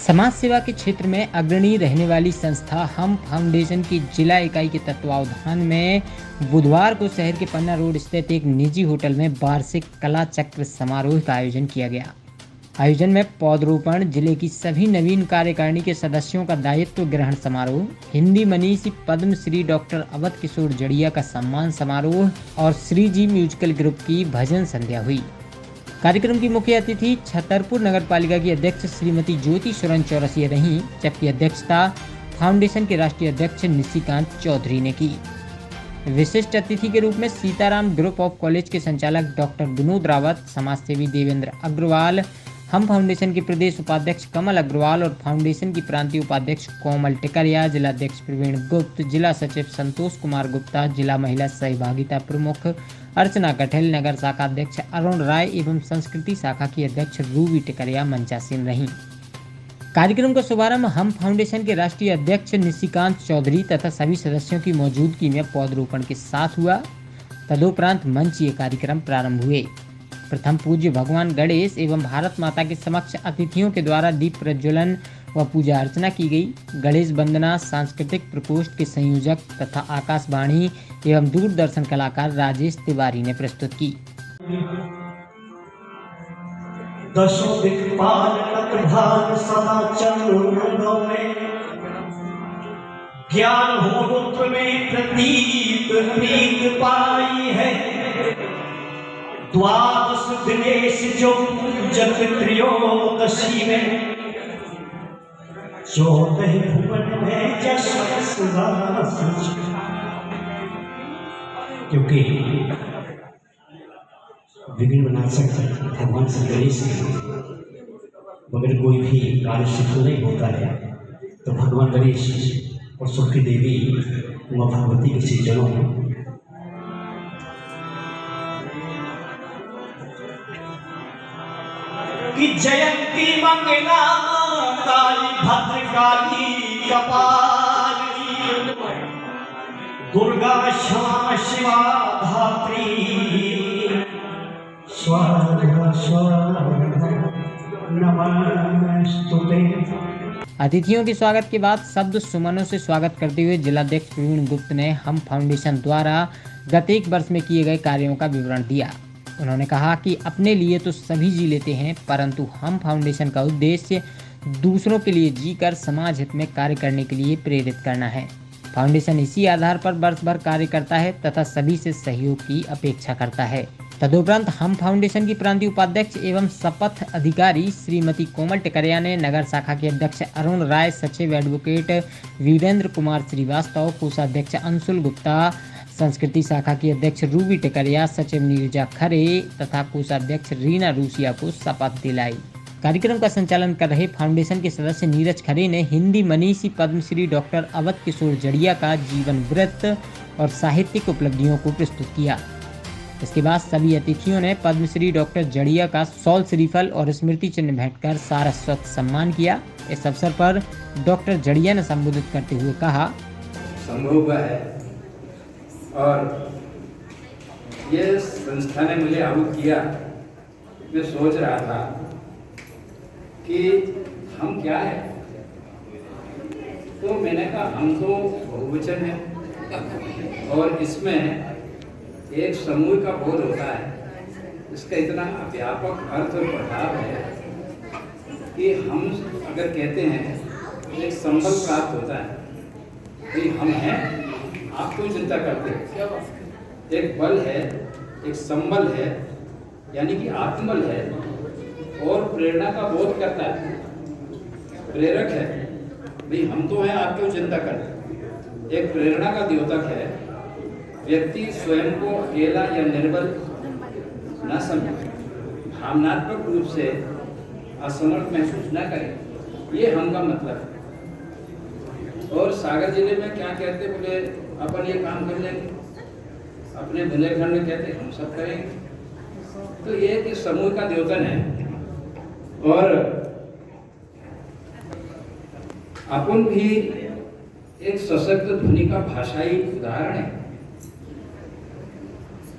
समाज सेवा के क्षेत्र में अग्रणी रहने वाली संस्था हम फाउंडेशन की जिला इकाई के तत्वावधान में बुधवार को शहर के पन्ना रोड स्थित एक निजी होटल में वार्षिक कला चक्र समारोह का आयोजन किया गया। आयोजन में पौधरोपण, जिले की सभी नवीन कार्यकारिणी के सदस्यों का दायित्व ग्रहण समारोह, हिंदी मनीषी पद्मश्री डॉक्टर अवध किशोर जड़िया का सम्मान समारोह और श्री जी म्यूजिकल ग्रुप की भजन संध्या हुई। कार्यक्रम की मुख्य अतिथि छतरपुर नगर पालिका की अध्यक्ष श्रीमती ज्योति सुरन चौरसिया रहीं, जबकि अध्यक्षता फाउंडेशन के राष्ट्रीय अध्यक्ष निशिकांत चौधरी ने की। विशिष्ट अतिथि के रूप में सीताराम ग्रुप ऑफ कॉलेज के संचालक डॉक्टर विनोद रावत, समाजसेवी देवेंद्र अग्रवाल, हम फाउंडेशन के प्रदेश उपाध्यक्ष कमल अग्रवाल और फाउंडेशन की प्रांतीय उपाध्यक्ष कोमल टिकरिया, जिलाध्यक्ष प्रवीण गुप्त, जिला सचिव संतोष कुमार गुप्ता, जिला महिला सहभागिता प्रमुख अर्चना कठेल, नगर शाखा अध्यक्ष अरुण राय एवं संस्कृति शाखा की अध्यक्ष रूबी टिकरिया मंचासीन रहीं। कार्यक्रम का शुभारंभ हम फाउंडेशन के राष्ट्रीय अध्यक्ष निशिकांत चौधरी तथा सभी सदस्यों की मौजूदगी में पौधरोपण के साथ हुआ। तदुपरांत मंचीय कार्यक्रम प्रारंभ हुए। प्रथम पूज्य भगवान गणेश एवं भारत माता के समक्ष अतिथियों के द्वारा दीप प्रज्वलन व पूजा अर्चना की गई। गणेश वंदना सांस्कृतिक प्रकोष्ठ के संयोजक तथा आकाशवाणी एवं दूरदर्शन कलाकार राजेश तिवारी ने प्रस्तुत की। दशों दिक्पाल भाग सदा चंद्रों में ज्ञान हो रुद्र में प्रतीत प्रीत पाई है। द्वादश दिनेश जो पूजक त्रयोदशी में 14 भुवन में जश क्योंकि विघ्न बना सकते भगवान श्री गणेश के मगर कोई भी कार्य सिद्ध नहीं होता है। तो भगवान गणेश और सुखी देवी माँ भगवती के श्री चरणों में कि जयंती मंगला काली भद्रकाली कपालिनी दुर्गा क्षमा शिवा धात्री स्वाहा स्वाहा नमस्तुते। अतिथियों के स्वागत के बाद शब्द सुमनों से स्वागत करते हुए जिलाध्यक्ष प्रवीण गुप्त ने हम फाउंडेशन द्वारा गत एक वर्ष में किए गए कार्यों का विवरण दिया। उन्होंने कहा कि अपने लिए तो सभी जी लेते हैं, परंतु हम फाउंडेशन का उद्देश्य दूसरों के लिए जीकर समाज हित में कार्य करने के लिए प्रेरित करना है। फाउंडेशन इसी आधार पर वर्ष भर कार्य करता है तथा सभी से सहयोग की अपेक्षा करता है। तदुपरांत हम फाउंडेशन की प्रांतीय उपाध्यक्ष एवं शपथ अधिकारी श्रीमती कोमल टिकरिया ने नगर शाखा के अध्यक्ष अरुण राय, सचिव एडवोकेट वीरेंद्र कुमार श्रीवास्तव, कोषाध्यक्ष अंशुल गुप्ता, संस्कृति शाखा की अध्यक्ष रूबी टिकरिया, सचिव नीरजा खरे तथा कोषाध्यक्ष रीना रूसिया को शपथ दिलाई। कार्यक्रम का संचालन कर रहे फाउंडेशन के सदस्य नीरज खरे ने हिंदी मनीषी पद्मश्री डॉक्टर अवध किशोर जड़िया का जीवन वृत्त और साहित्यिक उपलब्धियों को प्रस्तुत किया। इसके बाद सभी अतिथियों ने पद्मश्री डॉक्टर जड़िया का शॉल, श्रीफल और स्मृति चिन्ह भेंटकर सारस्वत सम्मान किया। इस अवसर पर डॉक्टर जड़िया ने संबोधित करते हुए कहा, संभव है और ये संस्था ने मुझे आहुत किया। मैं सोच रहा था कि हम क्या है, तो मैंने कहा हम तो बहुवचन है और इसमें एक समूह का बोध होता है। इसका इतना व्यापक अर्थ और प्रभाव है कि हम अगर कहते हैं तो एक संबल प्राप्त होता है कि हम हैं, आप क्यों चिंता करते हैं। एक बल है, एक संबल है, यानी कि आत्मबल है और प्रेरणा का बोध करता है, प्रेरक है। भाई हम तो हैं, आप क्यों चिंता करते। एक प्रेरणा का द्योतक है। व्यक्ति स्वयं को अकेला या निर्बल न समझे, भावनात्मक रूप से असमर्थ महसूस न करे, ये हम का मतलब है। और सागर जिले में क्या कहते, बोले अपन ये काम कर लेंगे, अपने बुंदेलखंड में कहते हम सब करेंगे। तो ये कि समूह का द्योतन है और अपन भी एक सशक्त ध्वनि का भाषाई उदाहरण है।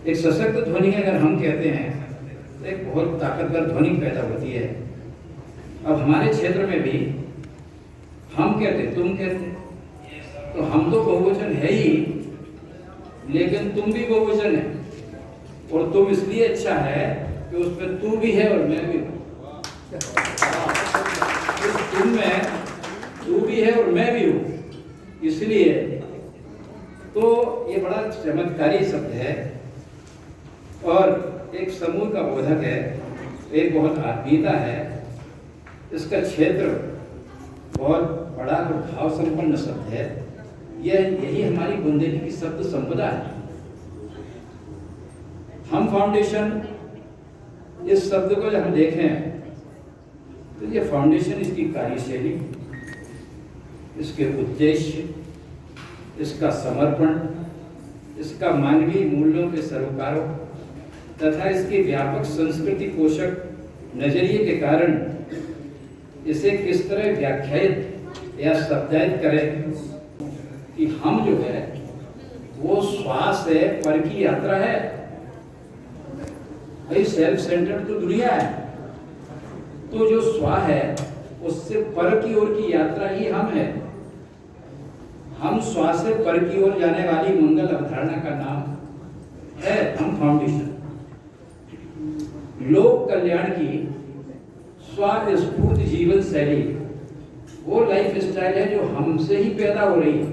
एक सशक्त ध्वनि अगर हम कहते हैं तो एक बहुत ताकतवर ध्वनि पैदा होती है। अब हमारे क्षेत्र में भी हम कहते तुम कहते, तो हम तो बहुवचन है ही, लेकिन तुम भी बहुवचन है। और तुम इसलिए अच्छा है कि उसमें तू भी है और मैं भी हूँ। तुम में तू भी है और मैं भी हूँ, इसलिए तो ये बड़ा चमत्कारी शब्द है और एक समूह का बोधक है, एक बहुत आत्मीयता है। इसका क्षेत्र बहुत बड़ा और भाव संपन्न शब्द है। यही हमारी बुंदेली की शब्द संपदा है। हम फाउंडेशन, इस शब्द को जब हम देखें तो ये फाउंडेशन, इसकी कार्यशैली, इसके उद्देश्य, इसका समर्पण, इसका मानवीय मूल्यों के सरोकारों तथा इसके व्यापक संस्कृति पोषक नजरिए के कारण इसे किस तरह व्याख्यायित या शब्दायित करें कि हम जो है वो श्वास है, पर की यात्रा है। भाई सेल्फ सेंटर्ड तो दुनिया है, तो जो स्वा है उससे पर की ओर की यात्रा ही हम है। हम स्वा से पर की ओर जाने वाली मंगल अवधारणा का नाम है हम फाउंडेशन। लोक कल्याण की स्वस्फूर्त जीवन शैली वो लाइफ स्टाइल है जो हमसे ही पैदा हो रही है,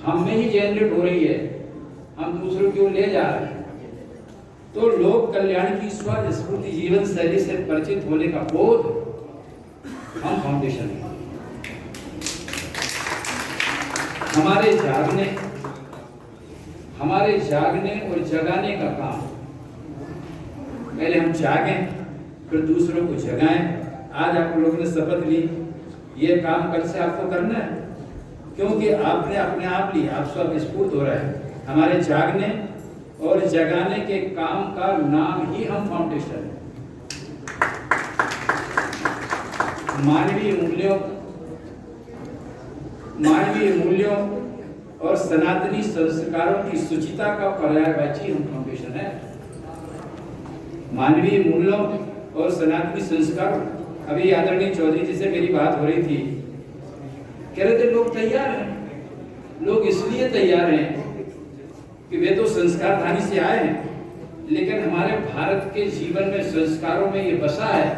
हम में ही जनरेट हो रही है, हम दूसरों की ओर ले जा रहे हैं। तो लोक कल्याण की स्वस्फूर्त जीवन शैली से परिचित होने का बोध हम फाउंडेशन है। हमारे जागने और जगाने का काम, पहले हम जागें फिर दूसरों को जगाएं। आज आप लोगों ने शपथ ली, ये काम कल से आपको करना है, क्योंकि आपने अपने आप ली, आप स्वस्फूर्त हो रहे हैं। हमारे जागने और जगाने के काम का नाम ही हम फाउंडेशन है। मानवीय मूल्यों और सनातनी संस्कारों की सुचिता का पर्यायवाची हम फाउंडेशन है। मानवीय मूल्यों और सनातनी संस्कारों, अभी आदरणीय चौधरी जी से मेरी बात हो रही थी, कह रहे थे लोग तैयार हैं। लोग इसलिए तैयार हैं कि वे तो संस्कारधानी से आए हैं, लेकिन हमारे भारत के जीवन में संस्कारों में ये बसा है,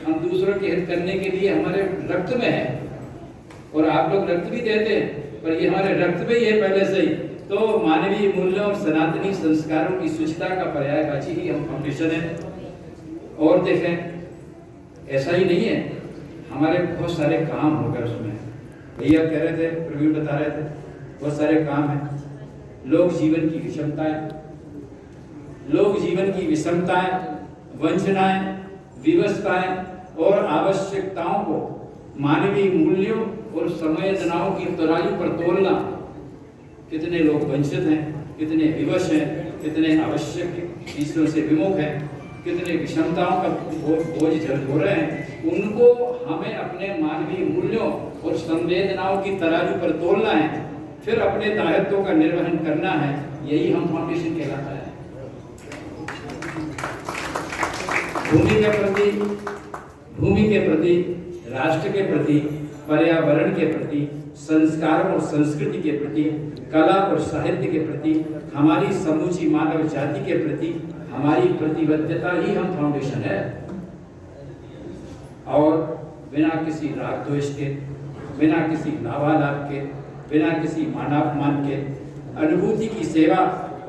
हम दूसरों के हित करने के लिए हमारे रक्त में है। और आप लोग रक्त भी देते हैं, पर ये हमारे रक्त में ही है पहले से ही। तो मानवीय मूल्यों और सनातनी संस्कारों की सुचिता का पर्यायवाची ही हम फाउंडेशन है। और देखें, ऐसा ही नहीं है, हमारे बहुत सारे काम हो गए उसमें। भैया कह रहे थे, प्रवीण बता रहे थे, बहुत सारे काम हैं। लोक जीवन की विषमताएं, वंचनाएं, विवशताएं और आवश्यकताओं को मानवीय मूल्यों और संवेदनाओं की तराजू पर तोलना। कितने लोग वंचित हैं, कितने विवश हैं, कितने आवश्यक ईश्वर से विमुख हैं, कितने विषमताओं का बोझ झेल हो रहे हैं, उनको हमें अपने मानवीय मूल्यों और संवेदनाओं की तराजू पर तोलना है, फिर अपने दायित्वों का निर्वहन करना है। यही हम फाउंडेशन कहलाता है। भूमि के प्रति, राष्ट्र के प्रति, पर्यावरण के प्रति, संस्कारों और संस्कृति के प्रति, कला और साहित्य के प्रति, हमारी समूची मानव जाति के प्रति हमारी प्रतिबद्धता ही हम फाउंडेशन है। और बिना किसी राग द्वेष के, बिना किसी लाभालाभ के, बिना किसी मानापमान के, अनुभूति की सेवा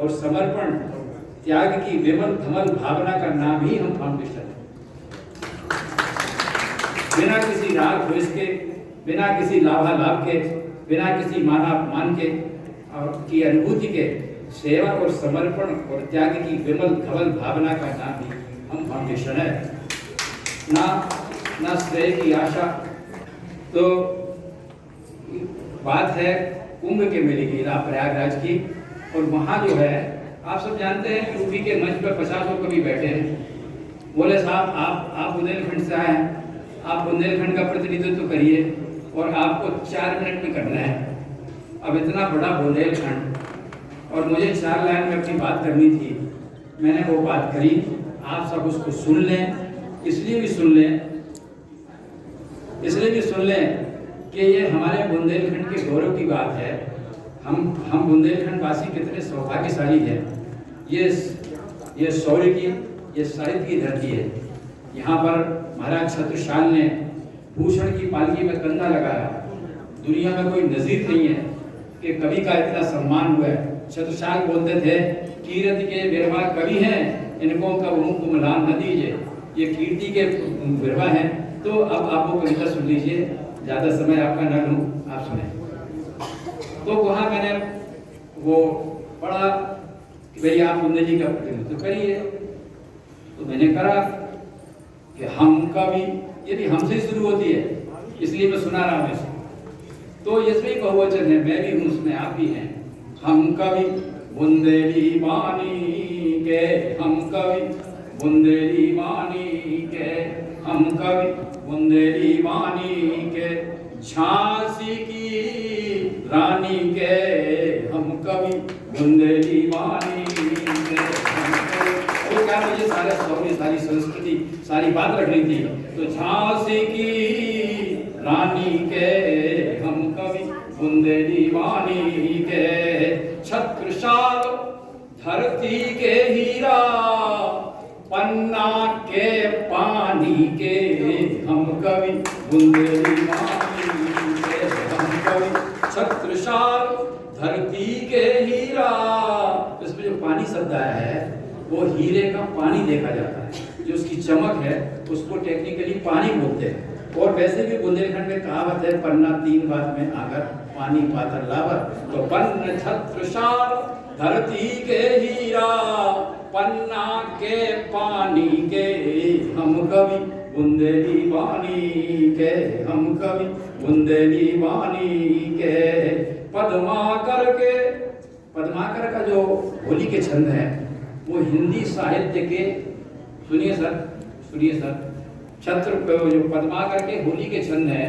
और समर्पण, त्याग की विमल धमल भावना का नाम ही हम फाउंडेशन है। बिना किसी राग द्वेष के, बिना किसी लाभालाभ के, बिना किसी मानापमान के और की अनुभूति के, सेवा और समर्पण और त्याग की विमल धवल भावना का नाम ही हम फाउंडेशन है। ना श्रेय की आशा। तो बात है कुंभ के मेले की, प्रयागराज की, और वहाँ जो है आप सब जानते हैं, यूपी के मंच पर 50 लोग कभी बैठे हैं। बोले साहब आप बुंदेलखंड से आए हैं, आप बुंदेलखंड का प्रतिनिधित्व करिए और आपको 4 मिनट में करना है। अब इतना बड़ा बुंदेलखंड, और मुझे 4 लाइन में अपनी बात करनी थी, मैंने वो बात करी। आप सब उसको सुन लें, इसलिए भी सुन लें कि ये हमारे बुंदेलखंड के गौरव की बात है। हम बुंदेलखंड वासी कितने सौभाग्यशाली हैं। ये शौर्य की, ये साहित्य की धरती है। यहाँ पर महाराज छत्रसाल ने भूषण की पालकी में कंधा लगाया। दुनिया में कोई नजीर नहीं है कि कवि का इतना सम्मान हुआ है। छत्रसाल बोलते थे, कीर्ति के बिरवा कवि हैं, इनको कबहू कुमलान न दीजिए। ये कीर्ति के बिरवा हैं। तो अब आप वो कविता सुन लीजिए, ज़्यादा समय आपका न लूँ, आप सुने। तो वहाँ मैंने वो पढ़ा कि भाई आप बुंदेली का प्रतिनिधित्व करिए। तो मैंने करा कि हम कवि, ये भी हमसे शुरू होती है, इसलिए मैं सुना रहा हूँ इसे। तो इसमें बहुवचन है, मैं भी हूँ, उसमें आप भी हैं। हम कवि बुंदेली वाणी के, हम कवि बुंदेली वाणी के, हम कवि बुंदेली वाणी के, झांसी की रानी के, हम कवि बुंदेली वाणी के। तो क्या मुझे सारे सौर्य, सारी संस्कृति, सारी बात रखनी थी। तो झांसी की रानी के, हम कवि बुंदेली वाणी के, छत्रसाल धरती के हीरा, पन्ना के पानी के, हम कवि बुंदेली वाणी के, हम कवि छत्रसाल धरती के हीरा। इसमें जो पानी शब्द आया है वो हीरे का पानी देखा जाता है, जो उसकी चमक है उसको टेक्निकली पानी बोलते हैं। और वैसे भी बुंदेलखंड में कहावत है, पन्ना 3 बात में आकर पानी पातर लावर। तो पन्न छत्रसाल धरती के हीरा, पन्ना के पानी के, हम कवि बुंदेली वाणी के, हम कवि बुंदेली वाणी के। पद्माकर के, पद्माकर का जो होली के छंद है वो हिंदी साहित्य के, सुनिए सर, जो पद्माकर के होली के छंद है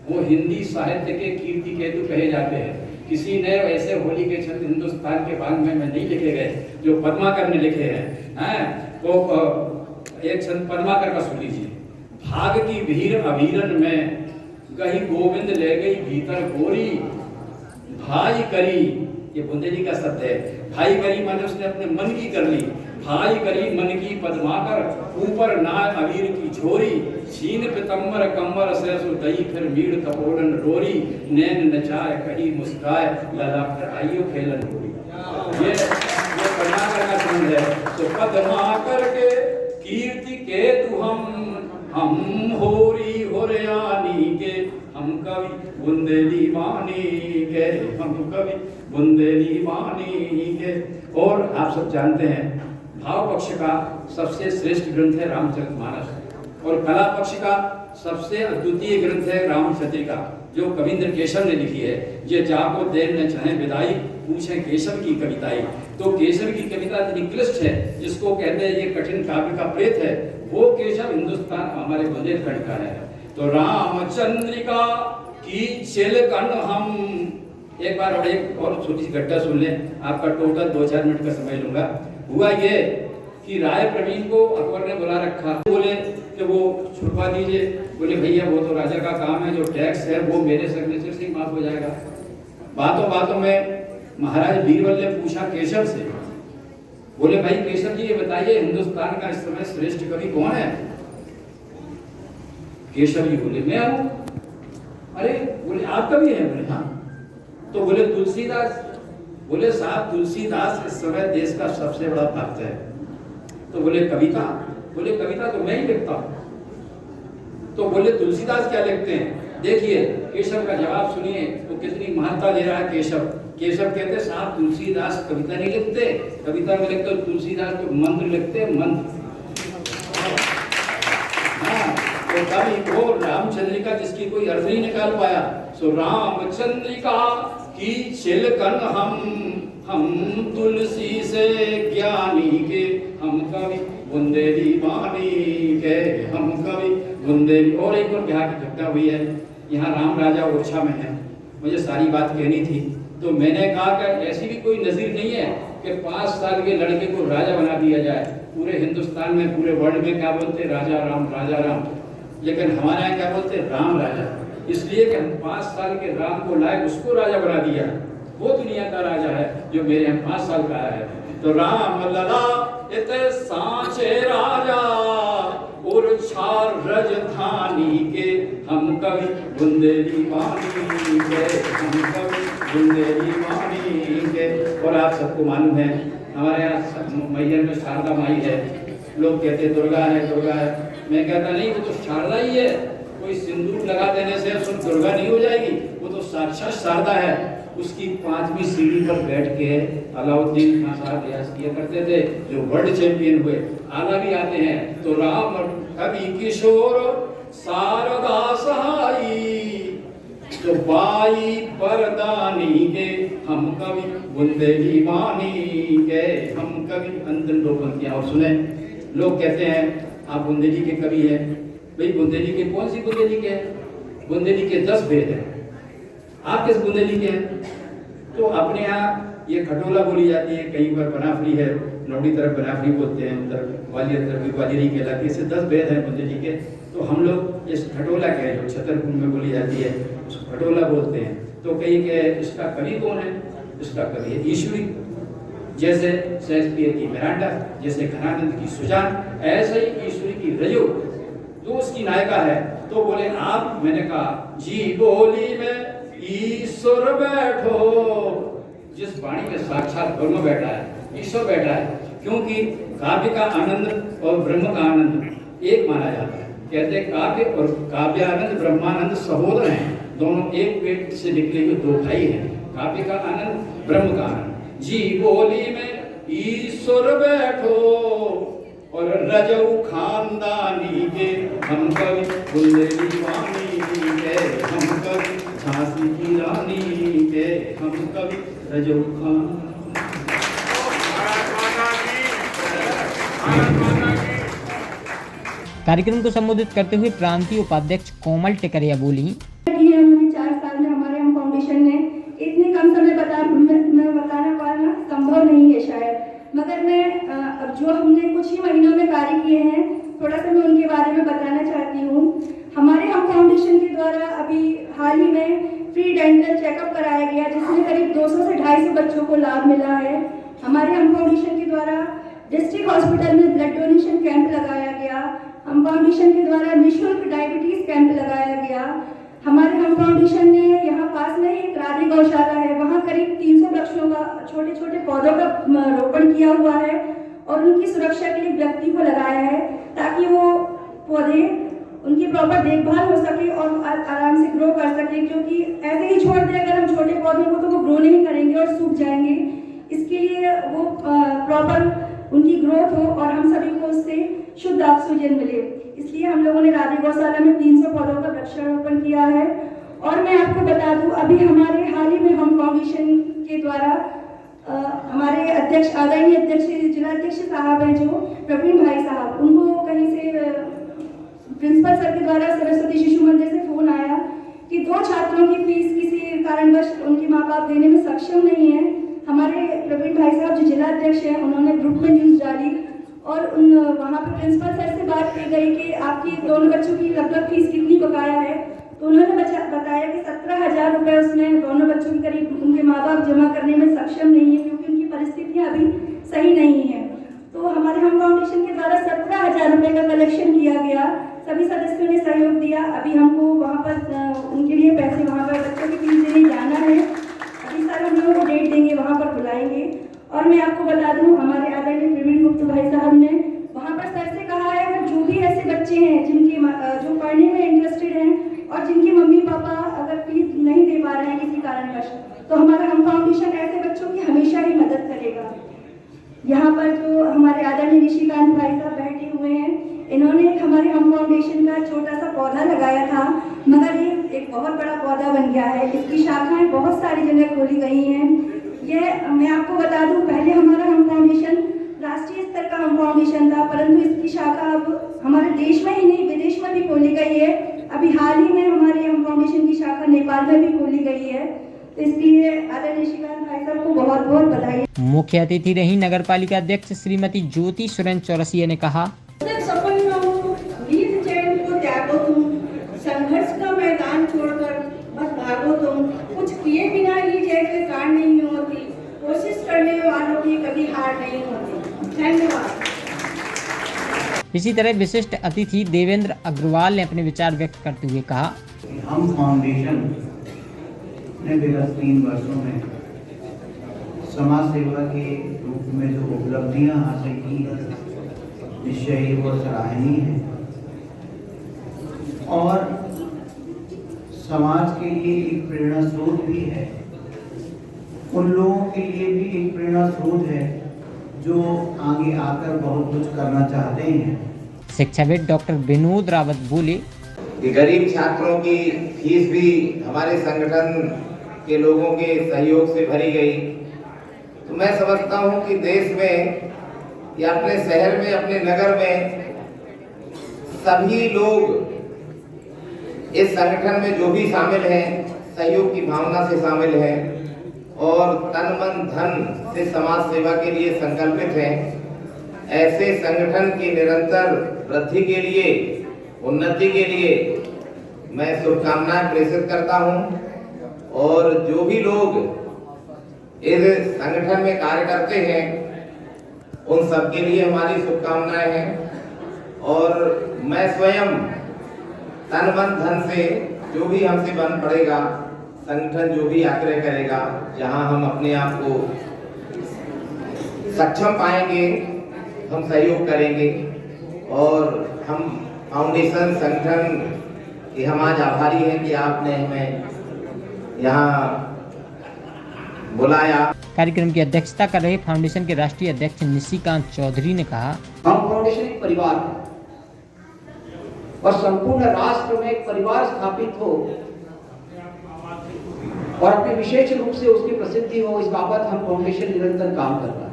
वो हिंदी साहित्य के कीर्ति केतु कहे जाते हैं। किसी ने ऐसे होली के छंद हिंदुस्तान के वाङ्मय में नहीं लिखे गए जो पद्माकर ने लिखे हैं। तो एक छंद पद्माकर का सुन लीजिए। भाग की भीड़ अभीरन में, गही गोविंद ले गई भीतर गोरी, भाई करी, ये बुंदेली का शब्द है। भाई करी माने उसने अपने मन की कर ली। भाई करी मन की पद्माकर, ऊपर नाय अबीर की झोरी, छीन पितंबर कम्बर से सुदई, फिर मीड़ कपोलन रोरी, नैन नचाए कहीं मुस्काए, लला फिर आइयो खेलन होरी। ये पद्माकर का छंद है। तो पद्माकर के कीर्ति के तू हम होरी होरयानी के, हम कवि बुंदेली वाणी के, हम कवि बुंदेली वाणी के। और आप सब जानते हैं भाव पक्ष का सबसे श्रेष्ठ ग्रंथ है रामचरितमानस, और कला पक्ष का सबसे अद्वितीय ग्रंथ है रामचरिका, जो कविंद्र केशव ने लिखी है। ये जाको देर न चाहे विदाई, पूछे केशव की कविताई। तो केशव की कविता इतनी क्लिष्ट है, जिसको कहते हैं ये कठिन काव्य का प्रेत है, वो केशव हिंदुस्तान हमारे बुंदेलखंड का है। तो रामचंद्रिका की चिलकन हम, एक बार और एक और छोटी सी घटना सुन लें, आपका टोटल 2-4 मिनट का समय लूंगा। हुआ ये कि राय प्रवीण को अकबर ने बुला रखा। बोले कि वो छुड़वा दीजिए। बोले भैया वो तो राजा का काम है, जो टैक्स है वो मेरे सिग्नेचर से ही माफ हो जाएगा। बातों बातों में महाराज बीरबल ने पूछा केशव से, बोले भाई केशव जी ये बताइए हिंदुस्तान का इस समय श्रेष्ठ कवि कौन है? केशव जी बोले मैं हूं। अरे बोले आप कवि हैं? बोले हाँ। तो बोले तुलसीदास। बोले साहब तुलसीदास इस समय देश का सबसे बड़ा भक्त है। तो बोले कविता? बोले कविता तो मैं ही लिखता हूं। तो बोले तुलसीदास क्या लिखते हैं? देखिए केशव का जवाब सुनिए, वो कितनी महत्ता दे रहा है केशव। केशव कहते साहब तुलसीदास कविता नहीं लिखते, कविता में लिखते तुलसीदास तो मंत्र लिखते, मंत्र। हाँ, तो कवि वो रामचंद्रिका जिसकी कोई अर्थ नहीं निकाल पाया। सो रामचंद्रिका की चिलकन हम तुलसी से ज्ञानी के, हम कवि बुंदेली वाणी के, हम कवि बुंदेली। और एक और बिहार की घटना हुई है, यहाँ राम राजा ओरछा में है। मुझे सारी बात कहनी थी, तो मैंने कहा कि ऐसी भी कोई नज़ीर नहीं है कि 5 साल के लड़के को राजा बना दिया जाए। पूरे हिंदुस्तान में, पूरे वर्ल्ड में क्या बोलते? राजा राम, राजा राम। लेकिन हमारे यहाँ क्या बोलते? राम राजा। इसलिए कि हम 5 साल के राम को लाए, उसको राजा बना दिया। वो दुनिया का राजा है जो मेरे यहाँ 5 साल का है। तो राम लला इत सांचे राजा और छार राजधानी के, हम कवि बुंदेली वाणी के, हम कवि बुंदेली वाणी के। और आप सबको मालूम है हमारे यहाँ मैहर में शारदा माई है। लोग कहते हैं दुर्गा है, दुर्गा है। मैं कहता नहीं, वो तो शारदा ही है। कोई सिंदूर लगा देने से उसमें दुर्गा नहीं हो जाएगी, वो तो साक्षात शारदा है। उसकी 5वीं सीढ़ी पर बैठ के अलाउद्दीन खान साहब रियाज किया करते थे, जो वर्ल्ड चैंपियन हुए। आला भी आते हैं। तो राम कवि किशोर शारदा सहाई, तो बाई बरदानी के, हम कवि बुंदेली वाणी के, हम कवि। अंतिम 2 पंक्तियां और सुने। लोग कहते हैं आप बुंदेली के कवि हैं। भाई बुंदेली के कौन सी बुंदेली के हैं? बुंदेली के 10 भेद हैं। आप किस बुंदेली के हैं? तो अपने यहाँ ये खटोला बोली जाती है, कहीं पर बनाफरी है, नौड़ी तरफ बनाफरी बोलते हैं, उधर ग्वालियर तरफ भी ग्वालियरी कहलाती है। इससे 10 भेद हैं बुंदेली के। तो हम लोग इस खटोला के जो छतरपुर में बोली जाती है उसको खटोला बोलते हैं। तो कहीं के इसका कवि कौन है? इसका कवि है ईश्वरी। जैसे शेक्सपियर की मिरांडा, जैसे घनानंद की सुजान, ऐसे ही ईश्वरी की रजू जो उसकी नायिका है। तो बोले आप, मैंने कहा जी बोली में ईश्वर बैठो। जिस वाणी में साक्षात ब्रह्म बैठा है, ईश्वर बैठा है। क्योंकि काव्य का आनंद और ब्रह्म का आनंद एक माना जाता है। कहते काव्य और काव्यानंद ब्रह्मानंद सहोदर हैं, दोनों एक पेट से निकले हुए 2 भाई हैं। काव्य का आनंद, ब्रह्म का आनंद। जी बोली में ईश्वर बैठो और रजऊ खानदानी के, हम कवि बुंदेली वाणी के, हम कवि झांसी की रानी के, हम कवि रजऊ खान। कार्यक्रम को संबोधित करते हुए प्रांतीय उपाध्यक्ष कोमल टिकरिया बोली, 4 साल में हमारे हम फाउंडेशन ने इतने कम समय में बताना पाना संभव नहीं है शायद, मगर मैं अब जो हमने कुछ ही महीनों में कार्य किए हैं थोड़ा सा मैं उनके बारे में बताना चाहती हूँ। हमारे हम फाउंडेशन के द्वारा अभी हाल ही में फ्री डेंटल चेकअप कराया गया, जिसमें करीब 200 से 250 बच्चों को लाभ मिला है। हमारे हम फाउंडेशन के द्वारा डिस्ट्रिक्ट हॉस्पिटल में ब्लड डोनेशन कैंप लगाया गया। हम फाउंडेशन के द्वारा निःशुल्क डायबिटीज कैंप लगाया गया। हमारे हम फाउंडेशन ने यहाँ पास में एक राधे गौशाला है, वहाँ करीब 300 वृक्षों का, छोटे छोटे पौधों का रोपण किया हुआ है और उनकी सुरक्षा के लिए व्यक्ति को लगाया है, ताकि वो पौधे उनकी प्रॉपर देखभाल हो सके और आराम से ग्रो कर सके। क्योंकि ऐसे ही छोड़ दें अगर हम छोटे पौधों को तो वो ग्रो नहीं करेंगे और सूख जाएंगे। इसके लिए वो प्रॉपर उनकी ग्रोथ हो और हम सभी को उससे शुद्ध ऑक्सीजन मिले, इसलिए हम लोगों ने राधे गौशाला में 300 पौधों का वृक्षारोपण किया है। और मैं आपको बता दूं, अभी हमारे हाल ही में हम फाउंडेशन के द्वारा हमारे अध्यक्ष, आदरणीय अध्यक्ष, जिला अध्यक्ष साहब हैं जो प्रवीण भाई साहब, उनको कहीं से प्रिंसिपल सर के द्वारा सरस्वती शिशु मंदिर से फोन आया कि 2 छात्रों की फीस किसी कारणवश उनके माँ बाप देने में सक्षम नहीं है। हमारे प्रवीण भाई साहब जो जिला अध्यक्ष हैं, उन्होंने ग्रुप में न्यूज़ डाली और वहाँ पर प्रिंसिपल सर से बात की गई कि आपकी दोनों बच्चों की लगभग फीस कितनी बकाया है। तो उन्होंने बताया कि 17,000 रुपये उसमें दोनों बच्चों की करीब उनके माँ बाप जमा करने में सक्षम नहीं है, क्योंकि उनकी परिस्थितियाँ अभी सही नहीं है। तो हमारे हम फाउंडेशन के द्वारा 17,000 रुपये का कलेक्शन किया गया, सभी सदस्यों ने सहयोग दिया। अभी हमको वहाँ पर उनके लिए पैसे, वहाँ पर बच्चों की फीस देने जाना है। अभी सर हम लोगों को डेट देंगे, वहाँ पर बुलाएंगे। और मैं आपको बता दूं, हमारे आदरणीय प्रवीण गुप्ता भाई साहब ने वहाँ पर सर से कहा है, अगर जो भी ऐसे बच्चे हैं जिनके जो पढ़ने में इंटरेस्टेड हैं और जिनके मम्मी पापा अगर फीस नहीं दे पा रहे हैं किसी कारणवश, तो हमारा हम फाउंडेशन ऐसे बच्चों की हमेशा ही मदद करेगा। यहाँ पर जो हमारे आदरणीय निशिकांत भाई साहब बैठे हुए हैं, इन्होंने हमारे हम फाउंडेशन का छोटा सा पौधा लगाया था, मगर ये एक बहुत बड़ा पौधा बन गया है। इसकी शाखाएं बहुत सारी जगह खोली गई हैं। ये मैं आपको बता दूं, पहले हमारा हम फाउंडेशन राष्ट्रीय स्तर का हम फाउंडेशन था, परंतु इसकी शाखा अब हमारे देश में ही नहीं विदेश में भी खोली गई है। अभी हाल ही में हमारे हम फाउंडेशन की शाखा नेपाल में भी खोली गई है। तो इसलिए आदरणीय निशिकांत भाई साहब को बहुत बहुत बधाई। मुख्य अतिथि रही नगर पालिका अध्यक्ष श्रीमती ज्योति सुरेन चौरसिया ने कहा, सफल न हो, वीर चैन को त्यागो तुम, संघर्ष का मैदान छोड़कर स्टार्ट नहीं होती। धन्यवाद। इसी तरह विशिष्ट अतिथि देवेंद्र अग्रवाल ने अपने विचार व्यक्त करते हुए कहा, हम फाउंडेशन ने विगत 3 वर्षों में समाज सेवा के रूप में जो उपलब्धियां हासिल की हैं, निश्चय ही वो सराहनीय है और समाज के लिए एक प्रेरणा स्रोत भी है। उन लोगों के लिए भी एक प्रेरणा स्रोत है जो आगे आकर बहुत कुछ करना चाहते हैं। शिक्षाविद डॉक्टर विनोद रावत बोले कि गरीब छात्रों की फीस भी हमारे संगठन के लोगों के सहयोग से भरी गई। तो मैं समझता हूं कि देश में या अपने शहर में, अपने नगर में सभी लोग इस संगठन में जो भी शामिल हैं सहयोग की भावना से शामिल हैं और तन मन धन से समाज सेवा के लिए संकल्पित हैं। ऐसे संगठन की निरंतर वृद्धि के लिए, उन्नति के लिए मैं शुभकामनाएं प्रेषित करता हूं और जो भी लोग इस संगठन में कार्य करते हैं उन सबके लिए हमारी शुभकामनाएं हैं और मैं स्वयं तन मन धन से जो भी हमसे बन पड़ेगा, संगठन जो भी आग्रह करेगा, जहां हम अपने आप को सक्षम पाएंगे हम सहयोग करेंगे और हम फाउंडेशन संगठन के हम आज आभारी हैं कि आपने हमें यहाँ बुलाया। कार्यक्रम की अध्यक्षता कर रहे फाउंडेशन के राष्ट्रीय अध्यक्ष निशिकांत चौधरी ने कहा, हम फाउंडेशन एक परिवार है और संपूर्ण राष्ट्र में एक परिवार स्थापित हो और अपने विशेष रूप से उसकी प्रसिद्धि हो, इस बाबत हम फाउंडेशन निरंतर काम कर रहा है।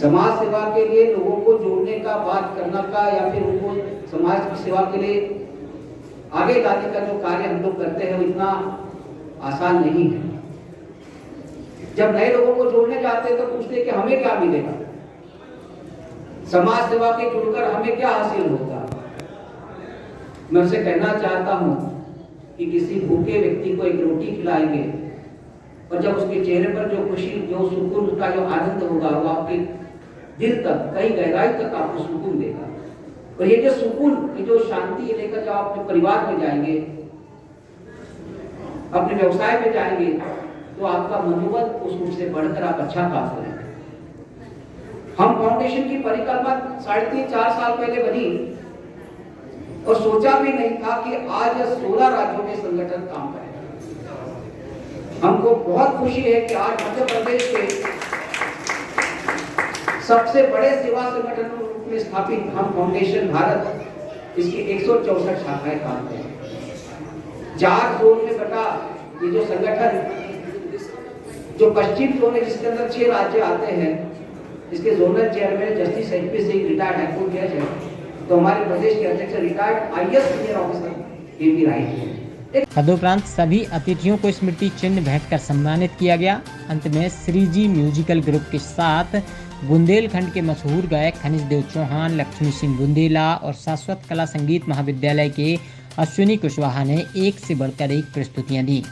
समाज सेवा के लिए लोगों को जोड़ने का, बात करना का या फिर उनको समाज की सेवा के लिए आगे लाने का जो कार्य हम लोग करते हैं वो इतना आसान नहीं है। जब नए लोगों को जोड़ने जाते हैं तो पूछते हैं कि हमें क्या मिलेगा, समाज सेवा के जुड़कर हमें क्या हासिल होगा। मैं उसे कहना चाहता हूं कि किसी भूखे व्यक्ति को एक रोटी खिलाएंगे और जब उसके चेहरे पर जो खुशी, जो सुकून, उसका जो आनंद होगा वो आपके दिल तक, कई गहराई तक आपको सुकून देगा। और ये जो सुकून, ये जो शांति लेकर जब आप अपने परिवार में जाएंगे, अपने व्यवसाय में जाएंगे, तो आपका मनोबल उस रूप से बढ़कर आप अच्छा काम करेंगे। हम फाउंडेशन की परिकल्पना 3.5-4 साल पहले बनी और सोचा भी नहीं था कि आज 16 राज्यों में संगठन काम करेगा। हमको बहुत खुशी है कि आज मध्य प्रदेश के सबसे बड़े सेवा संगठन के रूप में स्थापित हम फाउंडेशन भारत, इसकी 164 शाखाएं काम करें। 4 जोन में बटा ये जो संगठन, जो पश्चिम जोन है जिसके अंदर 6 राज्य आते हैं, इसके zonal chairman justice HP Singh retired high court जज है, तो हमारे प्रदेश के अध्यक्ष retired IAS senior officer KP right है। तदुपरांत सभी अतिथियों को स्मृति चिन्ह भेंट कर सम्मानित किया गया। अंत में श्रीजी म्यूजिकल ग्रुप के साथ बुंदेलखंड के मशहूर गायक खनिज देव चौहान, लक्ष्मी सिंह बुंदेला और शाश्वत कला संगीत महाविद्यालय के अश्विनी कुशवाहा ने एक से बढ़कर एक प्रस्तुतियां दी।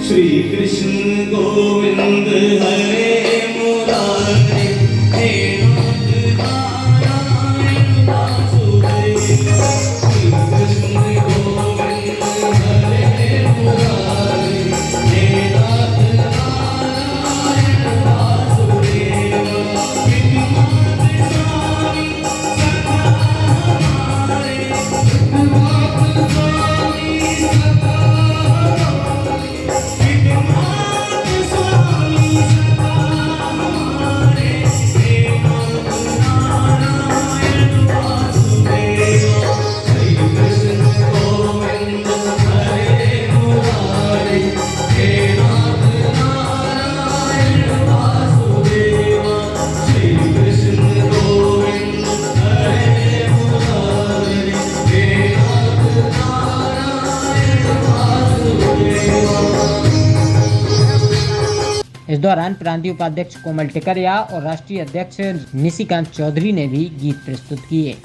श्री कृष्ण गोविंद हरे मुरारे, हे नाथ नारायण वासुदेव। श्री कृष्ण गोविंद हरे मुरारे, हे नाथ नारायण वासुदेव। विद्युमात स्वामी सखा हमारे, विद्युमात स्वामी सखा हमारे, विद्युमात स्वामी सखा इस दौरान प्रांतीय उपाध्यक्ष कोमल टिकरिया और राष्ट्रीय अध्यक्ष निशिकांत चौधरी ने भी गीत प्रस्तुत किए।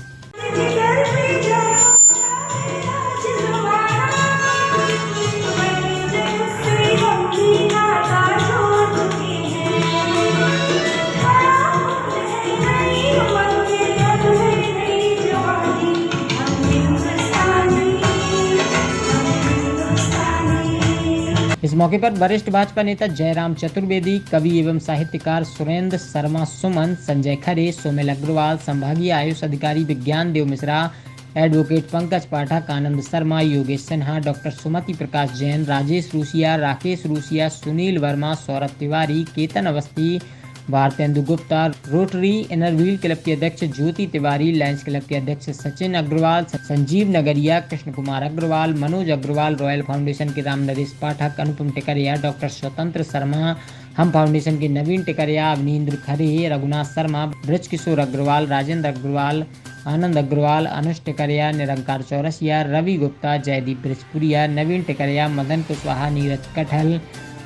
इस मौके पर वरिष्ठ भाजपा नेता जयराम चतुर्वेदी, कवि एवं साहित्यकार सुरेंद्र शर्मा सुमन, संजय खरे, सोमेल अग्रवाल, संभागीय आयुष अधिकारी Vigyan Dev Mishra, advocate Pankaj Pathak, Anand Sharma, Yogesh Sinha, doctor Sumati Prakash Jain, Rajesh Rusia, Rakesh Rusia, Sunil Verma, Saurabh Tiwari, Ketan Awasthi, Bharatendu Gupta, Rotary Inner Wheel Club के अध्यक्ष ज्योति तिवारी, लायंस क्लब के अध्यक्ष सचिन अग्रवाल, संजीव नगरिया, कृष्ण कुमार अग्रवाल, मनोज अग्रवाल, रॉयल फाउंडेशन के राम नरेश पाठक, अनुपम टिकरिया, डॉक्टर स्वतंत्र शर्मा, हम फाउंडेशन के नवीन टिकरिया, अवनींद्र खरे, रघुनाथ शर्मा, ब्रज किशोर अग्रवाल, राजेंद्र अग्रवाल, आनंद अग्रवाल, अनुष टिकरिया, निरंकार चौरसिया, रवि गुप्ता, जयदीप ब्रिजपुरिया, नवीन टिकरिया, मदन कुशवाहा, नीरज कटहल,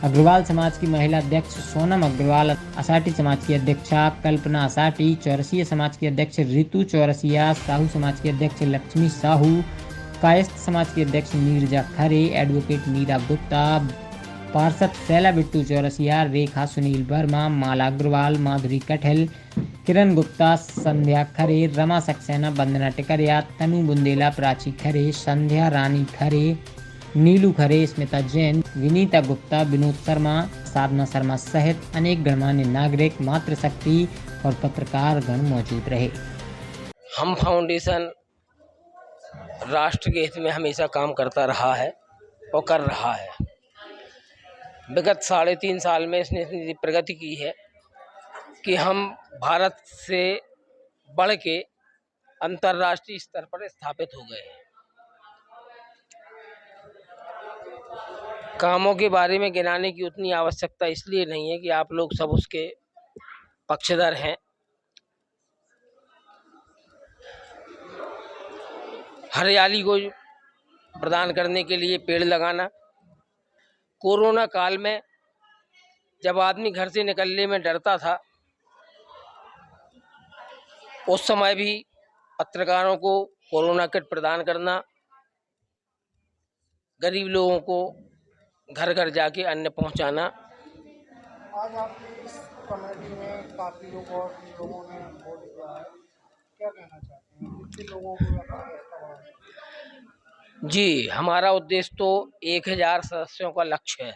अग्रवाल समाज की महिला अध्यक्ष सोनम अग्रवाल, असाटी समाज की अध्यक्षा कल्पना असाटी, चौरसिया समाज की अध्यक्ष ऋतु चौरसिया, साहू समाज की अध्यक्ष लक्ष्मी साहू, कायस्थ समाज की अध्यक्ष नीरजा खरे, एडवोकेट मीरा गुप्ता, पार्षद शैला बिट्टू चौरसिया, रेखा सुनील वर्मा, माला अग्रवाल, माधुरी कटहल, किरण गुप्ता, संध्या खरे, रमा सक्सेना, वंदना टिकरिया, तनु बुंदेला, प्राची खरे, संध्या रानी खरे, नीलू खरे, स्मिता जैन, विनीता गुप्ता, विनोद शर्मा, साधना शर्मा सहित अनेक गणमान्य नागरिक, मातृशक्ति और पत्रकार गण मौजूद रहे। हम फाउंडेशन राष्ट्र के हित में हमेशा काम करता रहा है और कर रहा है। विगत 3.5 साल में इसने इतनी प्रगति की है कि हम भारत से बढ़ के अंतर्राष्ट्रीय स्तर पर स्थापित हो गए हैं। कामों के बारे में गिनाने की उतनी आवश्यकता इसलिए नहीं है कि आप लोग सब उसके पक्षधर हैं। हरियाली को प्रदान करने के लिए पेड़ लगाना, कोरोना काल में जब आदमी घर से निकलने में डरता था, उस समय भी पत्रकारों को कोरोना किट प्रदान करना, गरीब लोगों को घर घर जाके अन्न पहुंचाना। आज आपकी इस कमेटी में काफ़ी लोगों ने वोट दिया है, क्या कहना चाहते हैं? कितने लोगों को? जी, हमारा उद्देश्य तो 1000 सदस्यों का लक्ष्य है।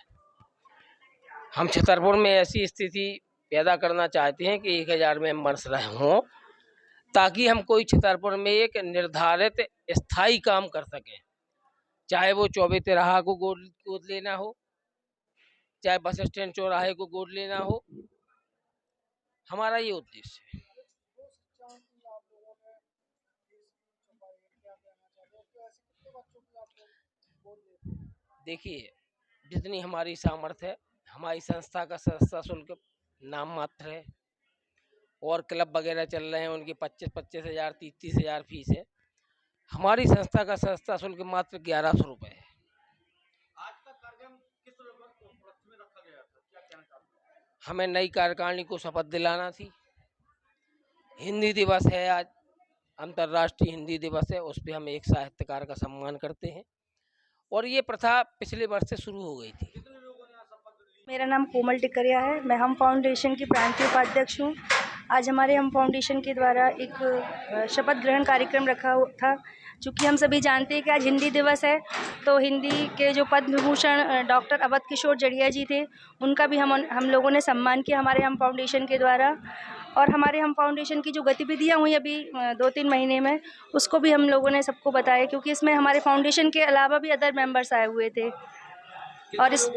हम छतरपुर में ऐसी स्थिति पैदा करना चाहते हैं कि 1000 मेंबर्स रहे हों, ताकि हम कोई छतरपुर में एक निर्धारित स्थायी काम कर सकें, चाहे वो चौबे तिराहा को गोद लेना हो, चाहे बस स्टैंड चौराहे को गोद लेना हो। हमारा ये उद्देश्य है। देखिए, जितनी हमारी सामर्थ्य है, हमारी संस्था का सदस्यता शुल्क नाम मात्र है और क्लब वगैरह चल रहे हैं, उनकी 25-25 हज़ार 30-30 हज़ार फीस है। हमारी संस्था का सदस्यता शुल्क मात्र 1100 रुपये है। आज का कार्यक्रम किस उपलक्ष्य में रखा गया था, क्या कहना चाहते हैं? हमें नई कार्यकारिणी को शपथ दिलाना थी। हिंदी दिवस है आज, अंतर्राष्ट्रीय हिंदी दिवस है, उस पर हम एक साहित्यकार का सम्मान करते हैं और ये प्रथा पिछले वर्ष से शुरू हो गई थी। मेरा नाम कोमल टिकरिया है, मैं हम फाउंडेशन की प्रांतीय उपाध्यक्ष हूँ। आज हमारे हम फाउंडेशन के द्वारा एक शपथ ग्रहण कार्यक्रम रखा था। चूँकि हम सभी जानते हैं कि आज हिंदी दिवस है, तो हिंदी के जो पद्म विभूषण डॉक्टर अवध किशोर जड़िया जी थे, उनका भी हम लोगों ने सम्मान किया हमारे हम फाउंडेशन के द्वारा। और हमारे हम फाउंडेशन की जो गतिविधियाँ हुई अभी 2-3 महीने में, उसको भी हम लोगों ने सबको बताया, क्योंकि इसमें हमारे फाउंडेशन के अलावा भी अदर मेंबर्स आए हुए थे। और इस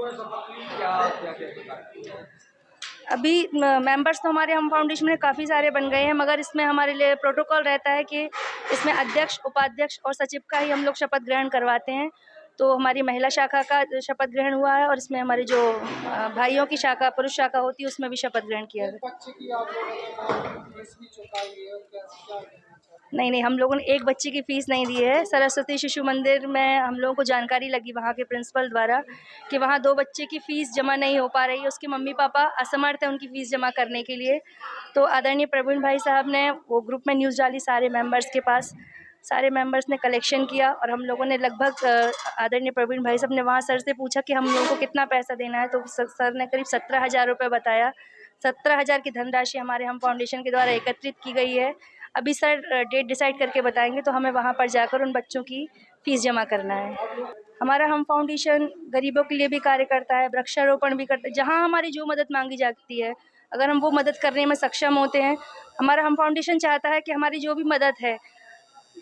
अभी मेंबर्स तो हमारे हम फाउंडेशन में काफ़ी सारे बन गए हैं, मगर इसमें हमारे लिए प्रोटोकॉल रहता है कि इसमें अध्यक्ष, उपाध्यक्ष और सचिव का ही हम लोग शपथ ग्रहण करवाते हैं। तो हमारी महिला शाखा का शपथ ग्रहण हुआ है और इसमें हमारे जो भाइयों की शाखा, पुरुष शाखा होती है, उसमें भी शपथ ग्रहण किया गया। नहीं, हम लोगों ने एक बच्चे की फ़ीस नहीं दी है। सरस्वती शिशु मंदिर में हम लोगों को जानकारी लगी वहाँ के प्रिंसिपल द्वारा कि वहाँ 2 बच्चे की फ़ीस जमा नहीं हो पा रही है। उसके मम्मी-पापा असमर्थ हैं उनकी फ़ीस जमा करने के लिए। तो आदरणीय प्रवीण भाई साहब ने वो ग्रुप में न्यूज़ डाली सारे मेंबर्स के पास। सारे मेंबर्स ने कलेक्शन किया और हम लोगों ने लगभग आदरणीय प्रवीण भाई साहब ने वहाँ सर से पूछा कि हम लोगों को कितना पैसा देना है, तो सर ने करीब 17,000 रुपये बताया। 17,000 की धनराशि हमारे हम फाउंडेशन के द्वारा एकत्रित की गई है। अभी सर डेट डिसाइड करके बताएंगे, तो हमें वहाँ पर जाकर उन बच्चों की फ़ीस जमा करना है। हमारा हम फाउंडेशन गरीबों के लिए भी कार्य करता है, वृक्षारोपण भी करता है। जहाँ हमारी जो मदद मांगी जाती है, अगर हम वो मदद करने में सक्षम होते हैं, हमारा हम फाउंडेशन चाहता है कि हमारी जो भी मदद है,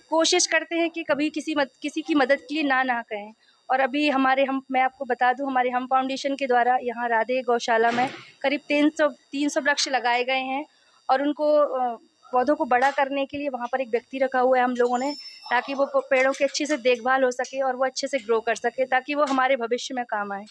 कोशिश करते हैं कि कभी किसी की मदद के लिए ना कहें। और अभी मैं आपको बता दूं, हमारे हम फाउंडेशन के द्वारा यहाँ राधे गौशाला में करीब 300 वृक्ष लगाए गए हैं और उनको पौधों को बड़ा करने के लिए वहाँ पर एक व्यक्ति रखा हुआ है हम लोगों ने, ताकि वो पेड़ों की अच्छे से देखभाल हो सके और वो अच्छे से ग्रो कर सके, ताकि वो हमारे भविष्य में काम आए।